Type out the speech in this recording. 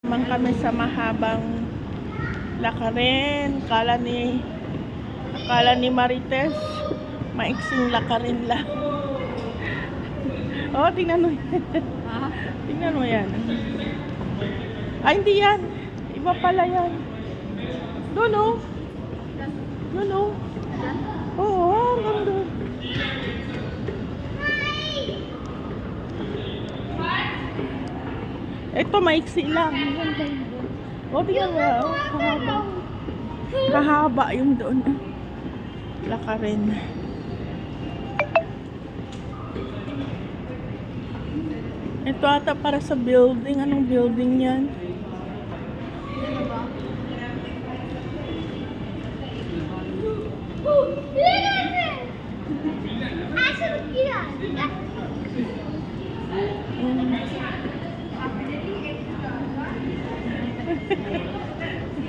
Naman kami sa mahabang lakarin. Akala ni Marites, maiksing lakarin lang. Oh, tingnan mo yan. Tingnan mo yan. Ay, hindi yan. Iba pala yan. Doon, oh. Doon, oh. Oo, hanggang doon. Ito, maiksi lang. O, tingnan mo. Oh, kahaba. Kahaba yung doon. Lakarin. Ito ata para sa building. Anong building yan?